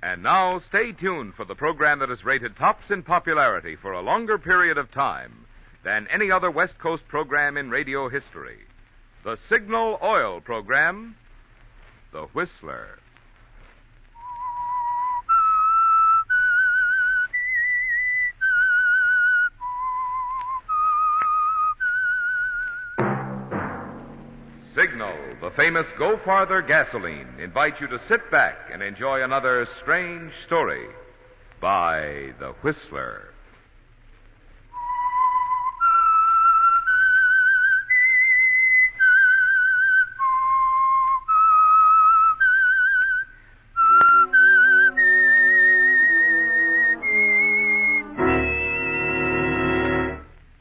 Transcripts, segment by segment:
And now, stay tuned for the program that is rated tops in popularity for a longer period of time than any other West Coast program in radio history. The Signal Oil program, The Whistler. Signal, the famous Go Farther gasoline, invites you to sit back and enjoy another strange story by The Whistler.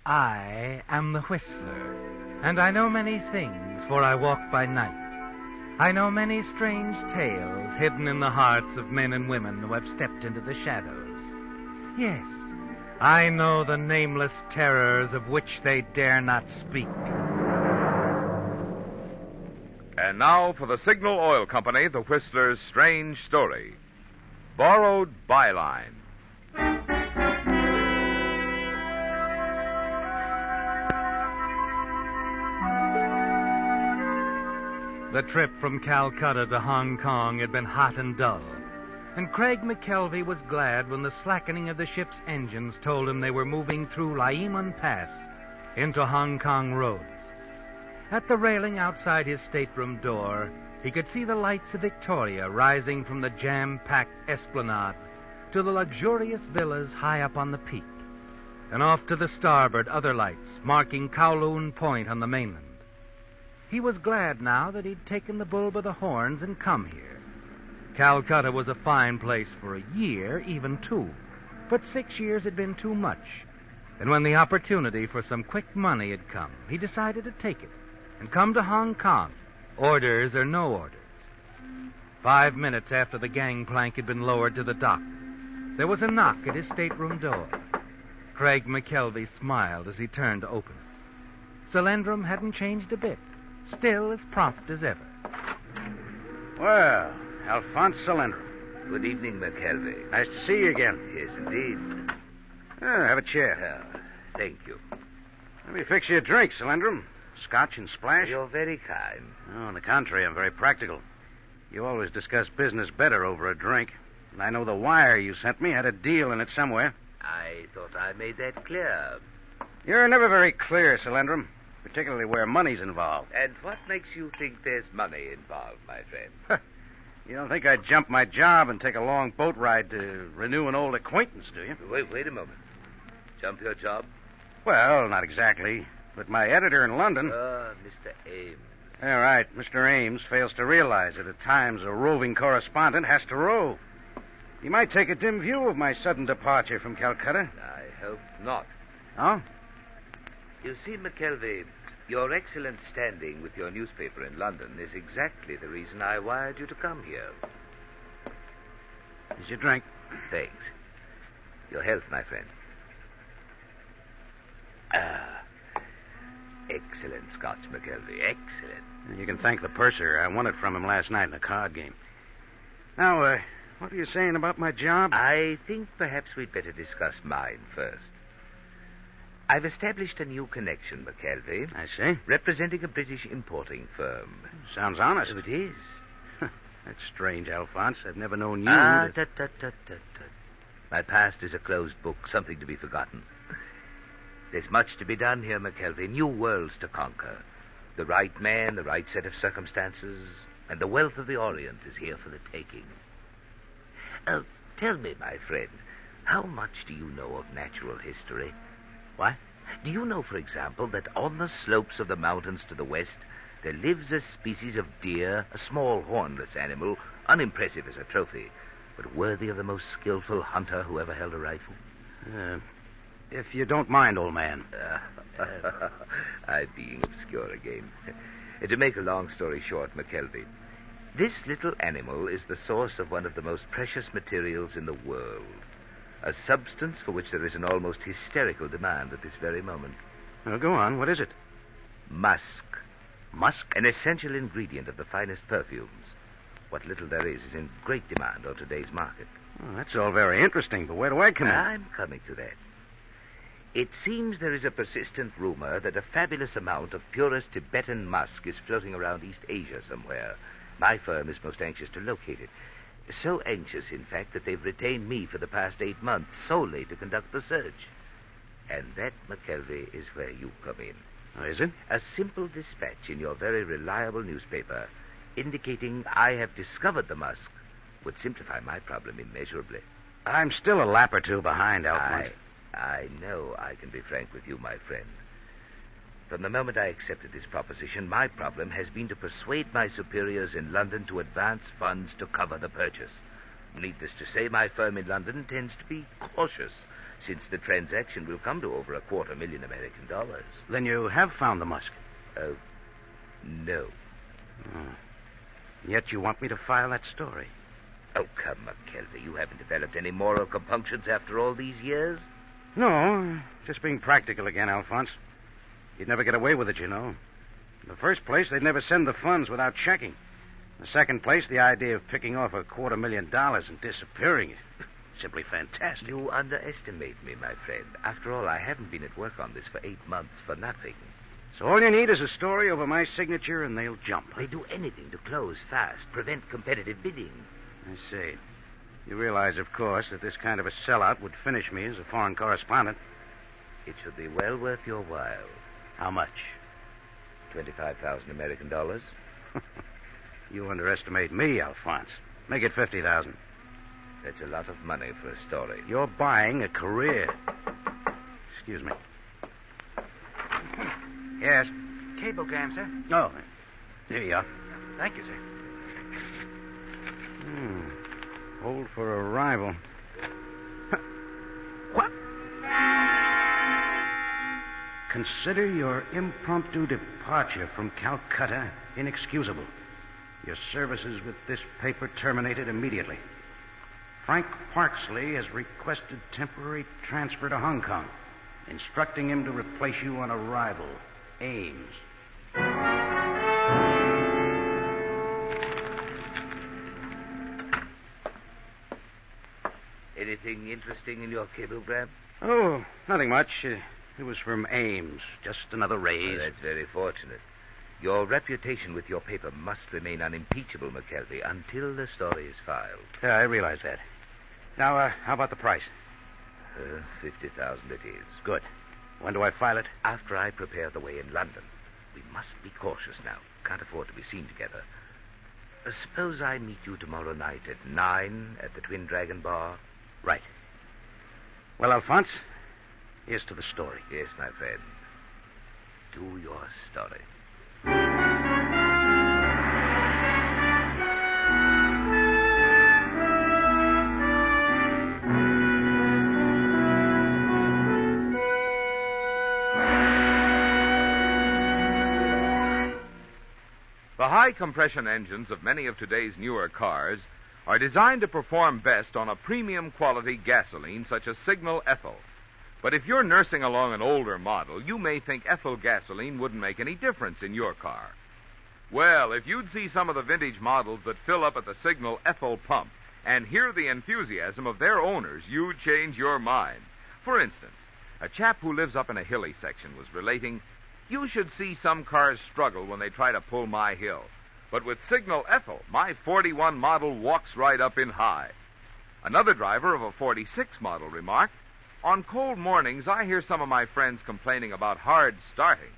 I am the Whistler, and I know many things, for I walk by night. I know many strange tales hidden in the hearts of men and women who have stepped into the shadows. Yes, I know the nameless terrors of which they dare not speak. And now for the Signal Oil Company, The Whistler's strange story. Borrowed Byline. The trip from Calcutta to Hong Kong had been hot and dull, and Craig McKelvey was glad when the slackening of the ship's engines told him they were moving through Laiman Pass into Hong Kong roads. At the railing outside his stateroom door, he could see the lights of Victoria rising from the jam-packed esplanade to the luxurious villas high up on the peak, and off to the starboard other lights marking Kowloon Point on the mainland. He was glad now that he'd taken the bull by the horns and come here. Calcutta was a fine place for a year, even 2, but 6 years had been too much. And when the opportunity for some quick money had come, he decided to take it and come to Hong Kong, orders or no orders. 5 minutes after the gangplank had been lowered to the dock, there was a knock at his stateroom door. Craig McKelvey smiled as he turned to open it. Solandrum hadn't changed a bit, still as prompt as ever. Well, Alphonse Solandrum. Good evening, McKelvey. Nice to see you again. Yes, indeed. Have a chair. Thank you. Let me fix you a drink, Solandrum. Scotch and splash? You're very kind. Oh, on the contrary, I'm very practical. You always discuss business better over a drink. And I know the wire you sent me had a deal in it somewhere. I thought I made that clear. You're never very clear, Solandrum, particularly where money's involved. And what makes you think there's money involved, my friend? You don't think I'd jump my job and take a long boat ride to renew an old acquaintance, do you? Wait a moment. Jump your job? Well, not exactly. But my editor in London... Mr. Ames. All right. Mr. Ames fails to realize that at times a roving correspondent has to rove. He might take a dim view of my sudden departure from Calcutta. I hope not. Oh? You see, McKelvey, your excellent standing with your newspaper in London is exactly the reason I wired you to come here. Here's your drink. Thanks. Your health, my friend. Excellent Scotch, McKelvey. Excellent. You can thank the purser. I won it from him last night in a card game. Now, what are you saying about my job? I think perhaps we'd better discuss mine first. I've established a new connection, McKelvey. I see. Representing a British importing firm. Sounds honest. So it is. That's strange, Alphonse. I've never known you Tut. My past is a closed book, something to be forgotten. There's much to be done here, McKelvey. New worlds to conquer. The right man, the right set of circumstances, and the wealth of the Orient is here for the taking. Tell me, my friend, how much do you know of natural history? What? Do you know, for example, that on the slopes of the mountains to the west, there lives a species of deer, a small hornless animal, unimpressive as a trophy, but worthy of the most skillful hunter who ever held a rifle? If you don't mind, old man. I'm being obscure again. To make a long story short, McKelvey, this little animal is the source of one of the most precious materials in the world. A substance for which there is an almost hysterical demand at this very moment. Well, go on. What is it? Musk. Musk? An essential ingredient of the finest perfumes. What little there is in great demand on today's market. Oh, that's all very interesting, but where do I come in? I'm coming to that. It seems there is a persistent rumor that a fabulous amount of purest Tibetan musk is floating around East Asia somewhere. My firm is most anxious to locate it. So anxious, in fact, that they've retained me for the past 8 months solely to conduct the search. And that, McKelvey, is where you come in. Oh, is it? A simple dispatch in your very reliable newspaper indicating I have discovered the musk would simplify my problem immeasurably. I'm still a lap or two behind, Alphonse. I know I can be frank with you, my friend. From the moment I accepted this proposition, my problem has been to persuade my superiors in London to advance funds to cover the purchase. Needless to say, my firm in London tends to be cautious, since the transaction will come to over $250,000 American. Then you have found the musk? Oh, no. Yet you want me to file that story? Oh, come, McKelvey, you haven't developed any moral compunctions after all these years? No, just being practical again, Alphonse. You'd never get away with it, you know. In the first place, they'd never send the funds without checking. In the second place, the idea of picking off $250,000 and disappearing it. Simply fantastic. You underestimate me, my friend. After all, I haven't been at work on this for 8 months for nothing. So all you need is a story over my signature, and they'll jump. They do anything to close fast, prevent competitive bidding. I see. You realize, of course, that this kind of a sellout would finish me as a foreign correspondent. It should be well worth your while. How much? 25,000 American. You underestimate me, Alphonse. Make it 50,000. That's a lot of money for a story. You're buying a career. Excuse me. Yes. Cablegram, sir. Oh, here you are. Thank you, sir. Hold for arrival. What? Consider your impromptu departure from Calcutta inexcusable. Your services with this paper terminated immediately. Frank Parksley has requested temporary transfer to Hong Kong, instructing him to replace you on arrival. Ames. Anything interesting in your cablegram? Oh, nothing much. It was from Ames. Just another raise. Well, that's very fortunate. Your reputation with your paper must remain unimpeachable, McKelvey, until the story is filed. Yeah, I realize that. Now, how about the price? 50,000 it is. Good. When do I file it? After I prepare the way in London. We must be cautious now. Can't afford to be seen together. Suppose I meet you tomorrow night at 9 at the Twin Dragon Bar? Right. Well, Alphonse, here's to the story. Yes, my friend. To your story. The high-compression engines of many of today's newer cars are designed to perform best on a premium-quality gasoline such as Signal Ethyl. But if you're nursing along an older model, you may think ethyl gasoline wouldn't make any difference in your car. Well, if you'd see some of the vintage models that fill up at the Signal Ethyl pump and hear the enthusiasm of their owners, you'd change your mind. For instance, a chap who lives up in a hilly section was relating, "You should see some cars struggle when they try to pull my hill. But with Signal Ethyl, my 41 model walks right up in high." Another driver of a 46 model remarked, "On cold mornings, I hear some of my friends complaining about hard starting.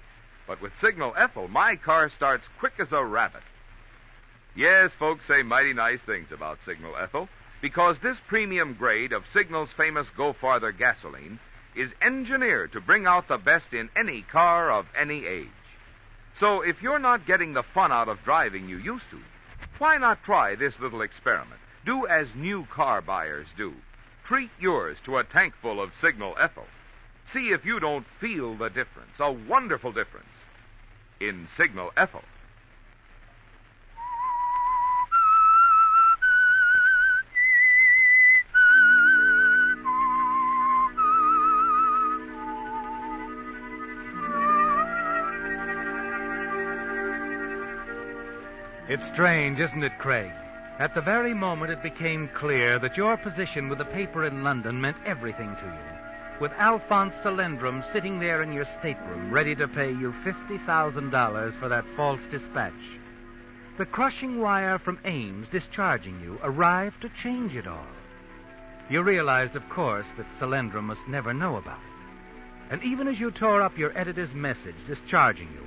But with Signal Ethyl, my car starts quick as a rabbit." Yes, folks say mighty nice things about Signal Ethyl, because this premium grade of Signal's famous Go Farther gasoline is engineered to bring out the best in any car of any age. So if you're not getting the fun out of driving you used to, why not try this little experiment? Do as new car buyers do. Treat yours to a tankful of Signal Ethyl. See if you don't feel the difference, a wonderful difference, in Signal Ethyl. It's strange, isn't it, Craig? At the very moment it became clear that your position with the paper in London meant everything to you, with Alphonse Salendrum sitting there in your stateroom ready to pay you $50,000 for that false dispatch, the crushing wire from Ames discharging you arrived to change it all. You realized, of course, that Salendrum must never know about it. And even as you tore up your editor's message discharging you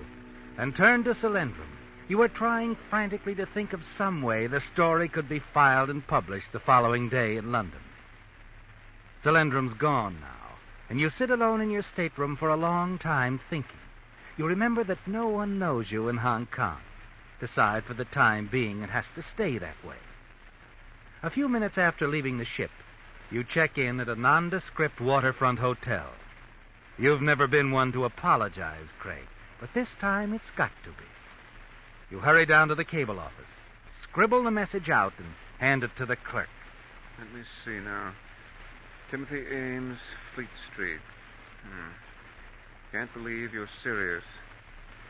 and turned to Salendrum, you were trying frantically to think of some way the story could be filed and published the following day in London. Salendrum's gone now, and you sit alone in your stateroom for a long time thinking. You remember that no one knows you in Hong Kong. Decide for the time being it has to stay that way. A few minutes after leaving the ship, you check in at a nondescript waterfront hotel. You've never been one to apologize, Craig, but this time it's got to be. You hurry down to the cable office, scribble the message out, and hand it to the clerk. Let me see now. Timothy Ames, Fleet Street. Can't believe you're serious.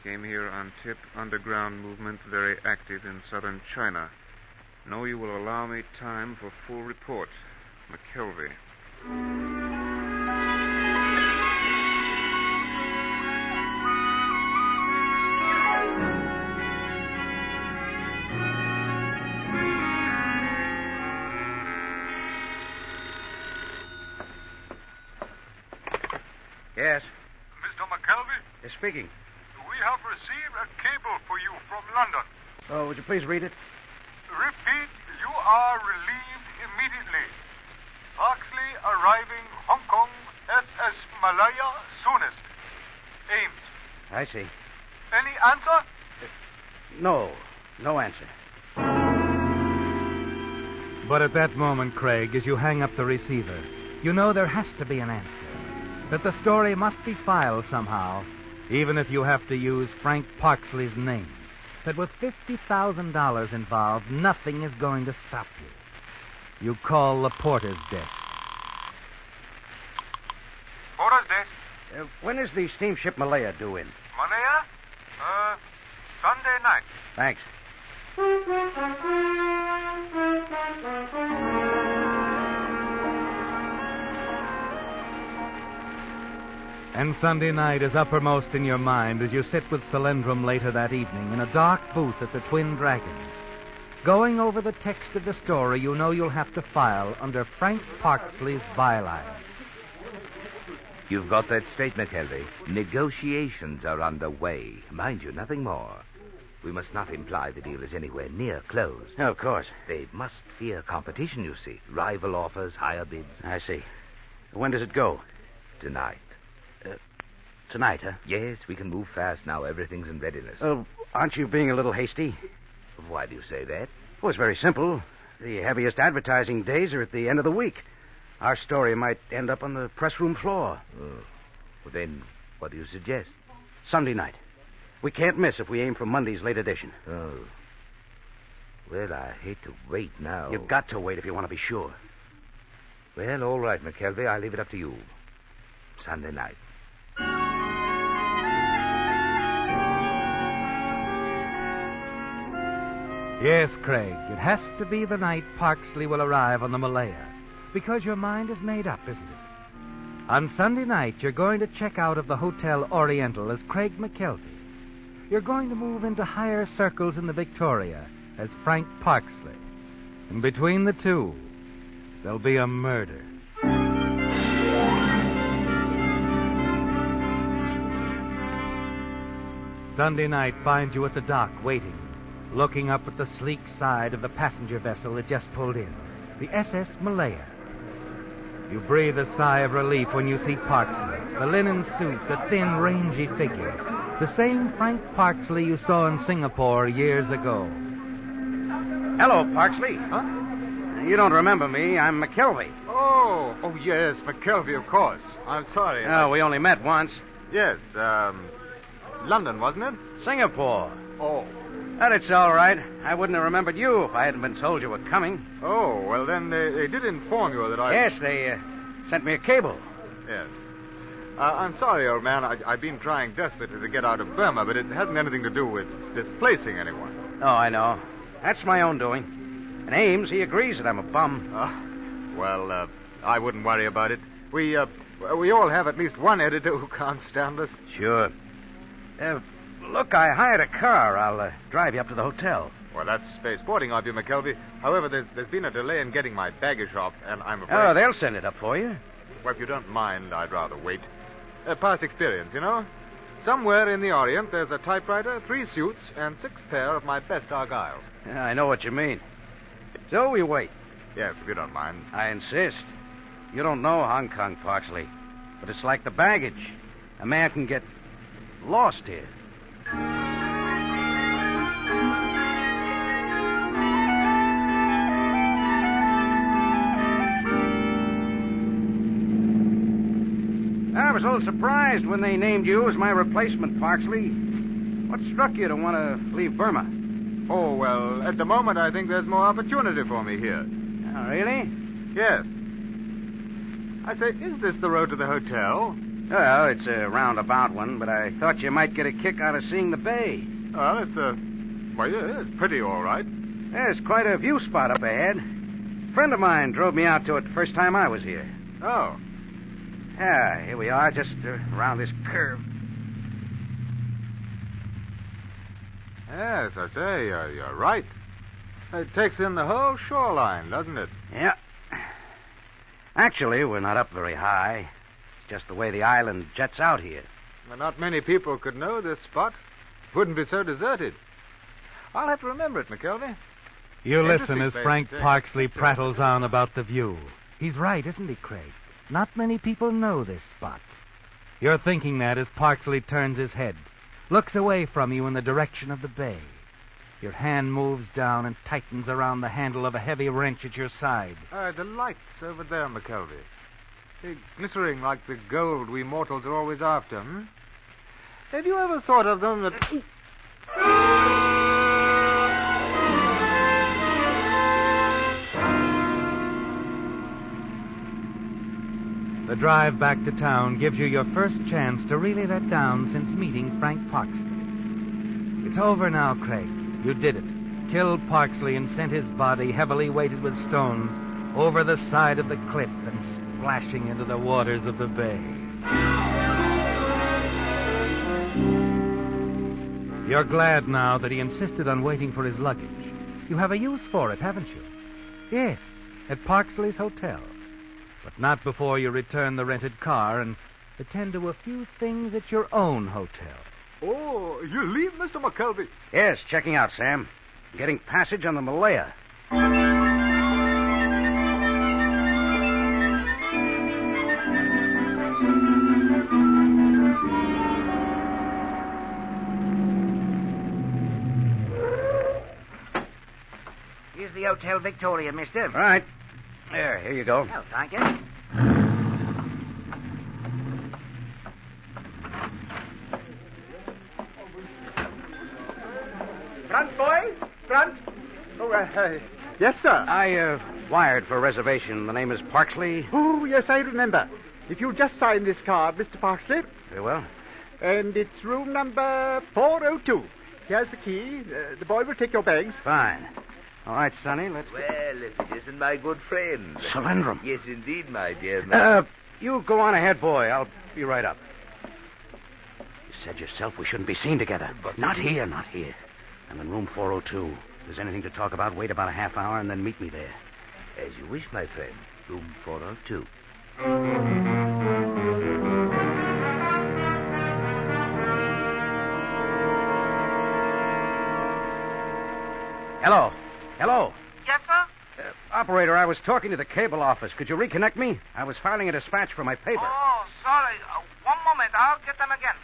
Came here on tip. Underground movement very active in southern China. Know you will allow me time for full report. McKelvey. Yes? Mr. McKelvey, Yes, speaking. we have received a cable for you from London. Oh, would you please read it? Repeat, you are relieved immediately. Parksley arriving Hong Kong, SS Malaya soonest. Ames. I see. Any answer? No answer. But at that moment, Craig, as you hang up the receiver, you know there has to be an answer. That the story must be filed somehow, even if you have to use Frank Parksley's name. That with $50,000 involved, nothing is going to stop you. You call the porter's desk. Porter's desk. When is the steamship Malaya due in? Malaya? Sunday night. Thanks. And Sunday night is uppermost in your mind as you sit with Salendrum later that evening in a dark booth at the Twin Dragons. Going over the text of the story you know you'll have to file under Frank Parksley's Byline. You've got that straight, McKelvey. Negotiations are underway. Mind you, nothing more. We must not imply the deal is anywhere near closed. Oh, of course. They must fear competition, you see. Rival offers, higher bids. I see. When does it go? Tonight. Tonight, huh? Yes, we can move fast now. Everything's in readiness. Aren't you being a little hasty? Why do you say that? Well, it's very simple. The heaviest advertising days are at the end of the week. Our story might end up on the press room floor. Oh. Well, then, what do you suggest? Sunday night. We can't miss if we aim for Monday's late edition. Oh. Well, I hate to wait now. You've got to wait if you want to be sure. Well, all right, McKelvey. I'll leave it up to you. Sunday night. Yes, Craig, it has to be the night Parksley will arrive on the Malaya, because your mind is made up, isn't it? On Sunday night, you're going to check out of the Hotel Oriental as Craig McKelvey. You're going to move into higher circles in the Victoria as Frank Parksley. And between the two, there'll be a murder. Sunday night finds you at the dock waiting, looking up at the sleek side of the passenger vessel that just pulled in, the SS Malaya. You breathe a sigh of relief when you see Parksley, the linen suit, the thin, rangy figure, the same Frank Parksley you saw in Singapore years ago. Hello, Parksley. Huh? You don't remember me. I'm McKelvey. Oh, yes, McKelvey, of course. I'm sorry. Oh, we only met once. Yes, London, wasn't it? Singapore. Oh. But it's all right. I wouldn't have remembered you if I hadn't been told you were coming. Oh, well, then they did inform you that I... Yes, they sent me a cable. Yes. I'm sorry, old man. I've been trying desperately to get out of Burma, but it hasn't anything to do with displacing anyone. Oh, I know. That's my own doing. And Ames, he agrees that I'm a bum. Well, I wouldn't worry about it. We all have at least one editor who can't stand us. Sure. Look, I hired a car. I'll drive you up to the hotel. Well, that's space sporting of you, McKelvey. However, there's been a delay in getting my baggage off, and I'm afraid... Oh, they'll send it up for you. Well, if you don't mind, I'd rather wait. Past experience, you know? Somewhere in the Orient, there's a typewriter, 3 suits, and 6 pair of my best Argyle. Yeah, I know what you mean. So we wait. Yes, if you don't mind. I insist. You don't know Hong Kong, Parksley, but it's like the baggage. A man can get lost here. I was a little surprised when they named you as my replacement, Parksley. What struck you to want to leave Burma? Oh, well, at the moment, I think there's more opportunity for me here. Oh, really? Yes. I say, is this the road to the hotel? Well, it's a roundabout one, but I thought you might get a kick out of seeing the bay. Well, yeah, it's pretty all right. There's quite a view spot up ahead. A friend of mine drove me out to it the first time I was here. Oh. Yeah, here we are, just around this curve. Yes, I say, you're right. It takes in the whole shoreline, doesn't it? Yeah. Actually, we're not up very high. It's just the way the island jets out here. Well, not many people could know this spot. It wouldn't be so deserted. I'll have to remember it, McKelvey. You listen as place Frank to take. Parksley prattles on about the view. He's right, isn't he, Craig? Not many people know this spot. You're thinking that as Parksley turns his head, looks away from you in the direction of the bay. Your hand moves down and tightens around the handle of a heavy wrench at your side. The lights over there, McKelvey. They're glittering like the gold we mortals are always after, hmm? Have you ever thought of them that... The drive back to town gives you your first chance to really let down since meeting Frank Parksley. It's over now, Craig. You did it. Killed Parksley and sent his body, heavily weighted with stones, over the side of the cliff and splashing into the waters of the bay. You're glad now that he insisted on waiting for his luggage. You have a use for it, haven't you? Yes, at Parksley's hotel. But not before you return the rented car and attend to a few things at your own hotel. Oh, you leave, Mr. McKelvey? Yes, checking out, Sam. Getting passage on the Malaya. Here's the Hotel Victoria, mister. All right. There, here you go. Oh, thank you. Front, boy. Front. Oh, yes, sir. I wired for a reservation. The name is Parksley. Oh, yes, I remember. If you'll just sign this card, Mr. Parksley. Very well. And it's room number 402. Here's the key. The boy will take your bags. Fine. All right, Sonny, let's Well, if it isn't my good friend. Solendrum. Yes, indeed, my dear man. You go on ahead, boy. I'll be right up. You said yourself we shouldn't be seen together. But not here, not here. I'm in room 402. If there's anything to talk about, wait about a half hour and then meet me there. As you wish, my friend. Room 402. Hello. Hello. Yes, sir? Operator, I was talking to the cable office. Could you reconnect me? I was filing a dispatch for my paper. Oh, sorry. One moment. I'll get them again.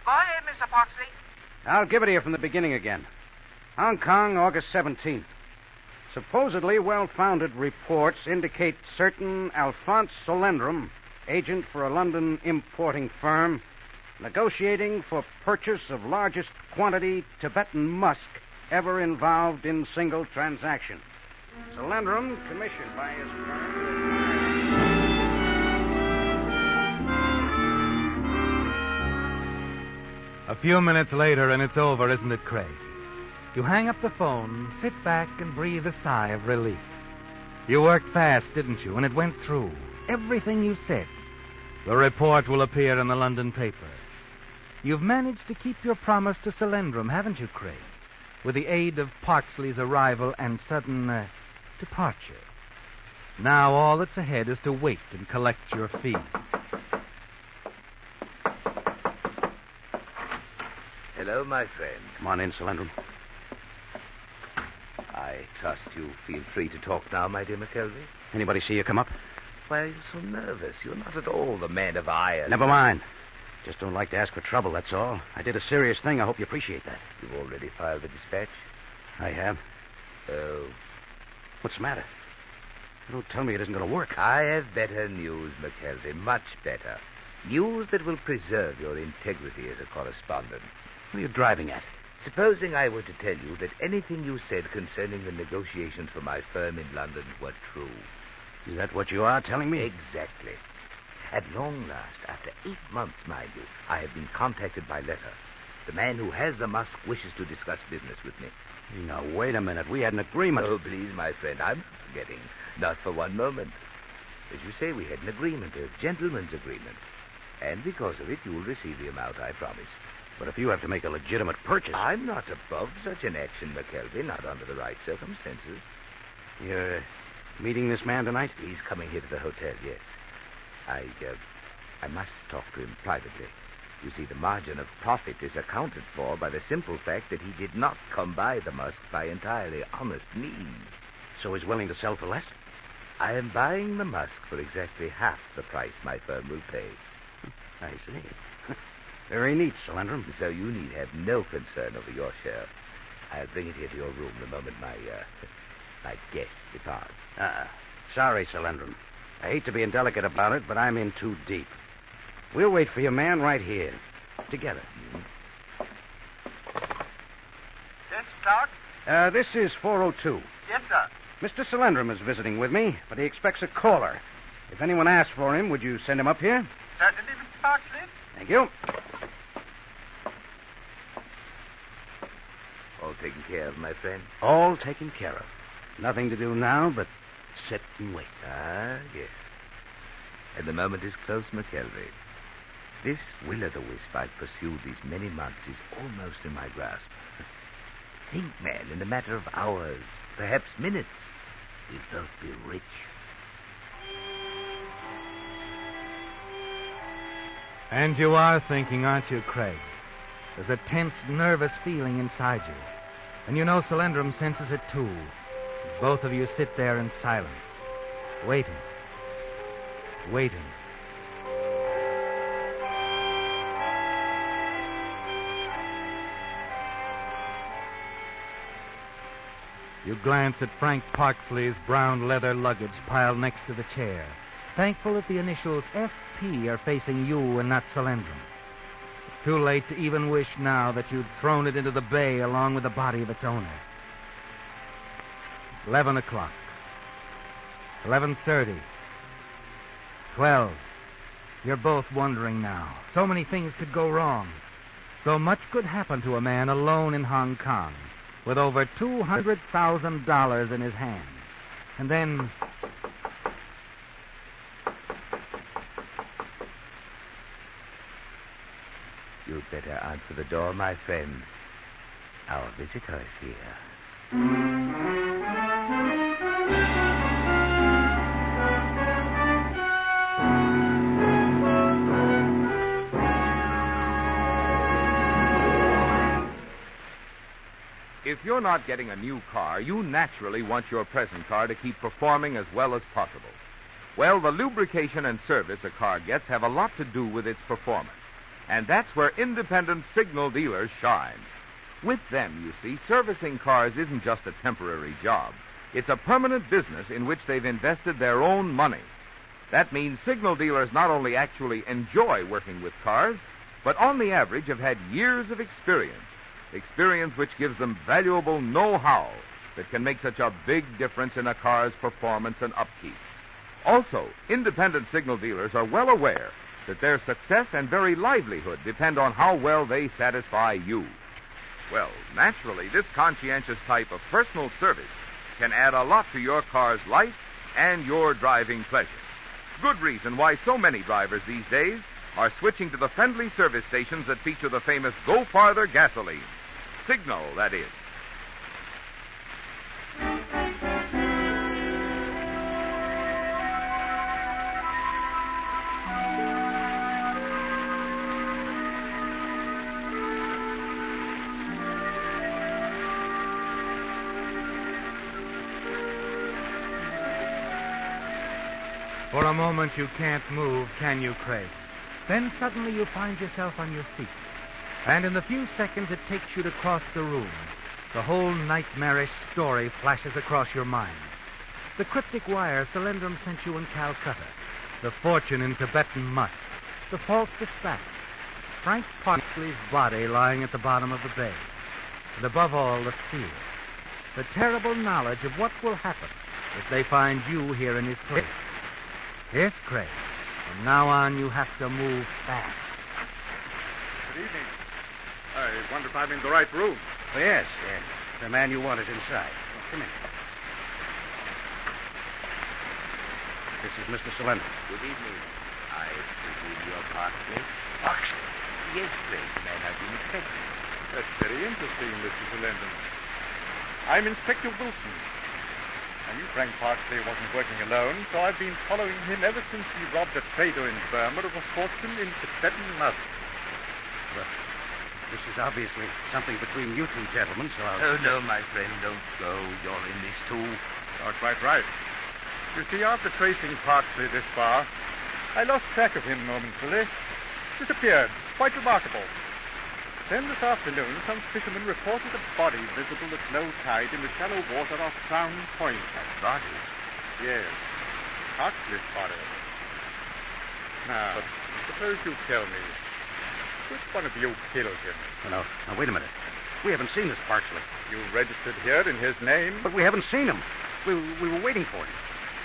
Go ahead, Mr. Parksley. I'll give it to you from the beginning again. Hong Kong, August 17th. Supposedly well-founded reports indicate certain Alphonse Solendrum, agent for a London importing firm, negotiating for purchase of largest quantity Tibetan musk ever involved in single transaction. Solendrum, commissioned by his firm. A few minutes later, and it's over, isn't it, Craig? You hang up the phone, sit back, and breathe a sigh of relief. You worked fast, didn't you? And it went through. Everything you said. The report will appear in the London paper. You've managed to keep your promise to Solandrum, haven't you, Craig? With the aid of Parksley's arrival and sudden departure. Now all that's ahead is to wait and collect your fee. Hello, my friend. Come on in, Solandrum. I trust you feel free to talk now, my dear McKelvey. Anybody see you come up? Why are you so nervous? You're not at all the man of iron. Never mind. Just don't like to ask for trouble, that's all. I did a serious thing. I hope you appreciate that. You've already filed the dispatch? I have. Oh. What's the matter? Don't tell me it isn't going to work. I have better news, McKelvey. Much better. News that will preserve your integrity as a correspondent. What are you driving at? Supposing I were to tell you that anything you said concerning the negotiations for my firm in London were true. Is that what you are telling me? Exactly. At long last, after 8 months, mind you, I have been contacted by letter. The man who has the musk wishes to discuss business with me. Now, wait a minute. We had an agreement. Oh, please, my friend, I'm not forgetting. Not for one moment. As you say, we had an agreement, a gentleman's agreement. And because of it, you will receive the amount I promised. But if you have to make a legitimate purchase... I'm not above such an action, McKelvey, not under the right circumstances. You're meeting this man tonight? He's coming here to the hotel, yes. I must talk to him privately. You see, the margin of profit is accounted for by the simple fact that he did not come by the musk by entirely honest means. So he's willing to sell for less? I am buying the musk for exactly half the price my firm will pay. I see. Very neat, Solandrum. So you need have no concern over your share. I'll bring it here to your room the moment my guest departs. Sorry, Solandrum. I hate to be indelicate about it, but I'm in too deep. We'll wait for your man right here. Together. Yes, Clark? This is 402. Yes, sir. Mr. Solandrum is visiting with me, but he expects a caller. If anyone asks for him, would you send him up here? Certainly, Mr. Parksley. Thank you. All taken care of, my friend? All taken care of. Nothing to do now but sit and wait. Ah, yes. And the moment is close, McKelvey. This will-o'-the-wisp I've pursued these many months is almost in my grasp. Think, man, in a matter of hours, perhaps minutes, we'll both be rich. And you are thinking, aren't you, Craig? There's a tense, nervous feeling inside you. And you know Solandrum senses it, too. As both of you sit there in silence, waiting. Waiting. You glance at Frank Parksley's brown leather luggage piled next to the chair, thankful that the initials FP are facing you and not Solandrum. It's too late to even wish now that you'd thrown it into the bay along with the body of its owner. 11 o'clock. 11:30. 12. You're both wondering now. So many things could go wrong. So much could happen to a man alone in Hong Kong, with over $200,000 in his hands. And then... You'd better answer the door, my friend. Our visitor is here. If you're not getting a new car, you naturally want your present car to keep performing as well as possible. Well, the lubrication and service a car gets have a lot to do with its performance. And that's where independent signal dealers shine. With them, you see, servicing cars isn't just a temporary job. It's a permanent business in which they've invested their own money. That means signal dealers not only actually enjoy working with cars, but on the average have had years of experience which gives them valuable know-how that can make such a big difference in a car's performance and upkeep. Also, independent signal dealers are well aware that their success and very livelihood depend on how well they satisfy you. Well, naturally, this conscientious type of personal service can add a lot to your car's life and your driving pleasure. Good reason why so many drivers these days are switching to the friendly service stations that feature the famous Go Farther gasoline. Signal, that is. For a moment you can't move, can you, Craig? Then suddenly you find yourself on your feet. And in the few seconds it takes you to cross the room, the whole nightmarish story flashes across your mind. The cryptic wire Solyndram sent you in Calcutta, the fortune in Tibetan musk, the false dispatch, Frank Parsley's body lying at the bottom of the bay, and above all, the fear, the terrible knowledge of what will happen if they find you here in his place. Yes, Craig. From now on, you have to move fast. Good evening. I wonder if I'm in the right room. Oh, yes. The man you wanted inside. Come in. This is Mr. Solyndram. Good evening. I presume you're Parsley? Parsley? Yes, Craig. Man, I've been expecting. That's very interesting, Mr. Solyndram. I'm Inspector Wilson. I knew Frank Parsley wasn't working alone, so I've been following him ever since he robbed a trader in Burma of a fortune in Tibetan musk. Well, this is obviously something between you two gentlemen, so I'll... Oh, no, my friend, don't go. You're in this, too. You're quite right. You see, after tracing Parsley this far, I lost track of him momentarily. Disappeared. Quite remarkable. Then this afternoon, some fishermen reported a body visible at low tide in the shallow water off Crown Point. A body? Yes. Parsley's body. Now, suppose you tell me, which one of you killed him? Now, wait a minute. We haven't seen this Parsley. You registered here in his name? But we haven't seen him. We were waiting for him.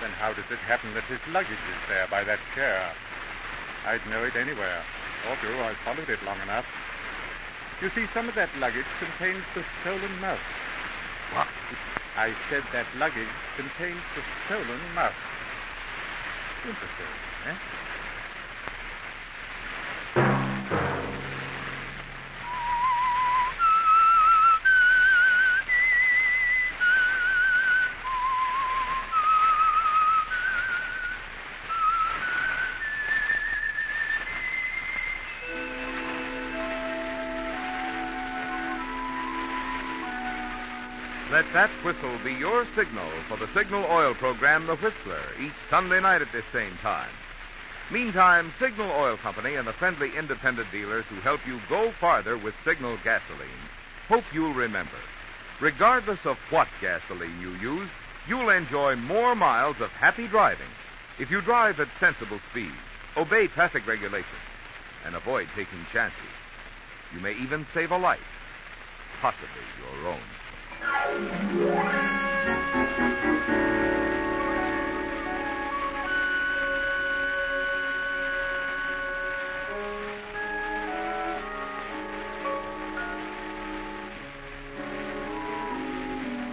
Then how does it happen that his luggage is there by that chair? I'd know it anywhere. Ought to. I followed it long enough. You see, some of that luggage contains the stolen musk. What? I said that luggage contains the stolen musk. Interesting, eh? Let that whistle be your signal for the Signal Oil program, The Whistler, each Sunday night at this same time. Meantime, Signal Oil Company and the friendly independent dealers who help you go farther with Signal gasoline hope you'll remember, regardless of what gasoline you use, you'll enjoy more miles of happy driving if you drive at sensible speeds, obey traffic regulations, and avoid taking chances. You may even save a life, possibly your own.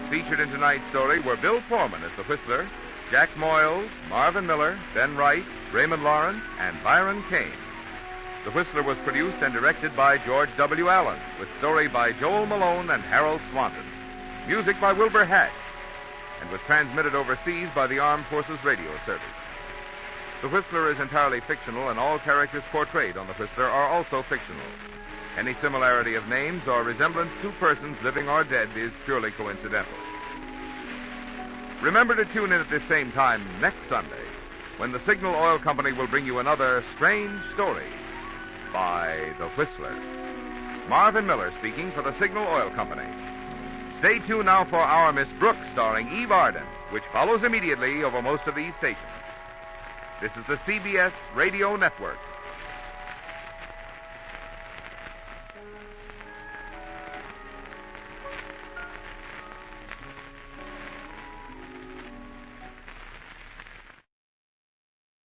Featured in tonight's story were Bill Foreman as the Whistler, Jack Moyles, Marvin Miller, Ben Wright, Raymond Lawrence, and Byron Kane. The Whistler was produced and directed by George W. Allen, with story by Joel Malone and Harold Swanton. Music by Wilbur Hatch, and was transmitted overseas by the Armed Forces Radio Service. The Whistler is entirely fictional, and all characters portrayed on The Whistler are also fictional. Any similarity of names or resemblance to persons living or dead is purely coincidental. Remember to tune in at this same time next Sunday, when the Signal Oil Company will bring you another strange story by The Whistler. Marvin Miller speaking for the Signal Oil Company. Stay tuned now for Our Miss Brooks, starring Eve Arden, which follows immediately over most of these stations. This is the CBS Radio Network.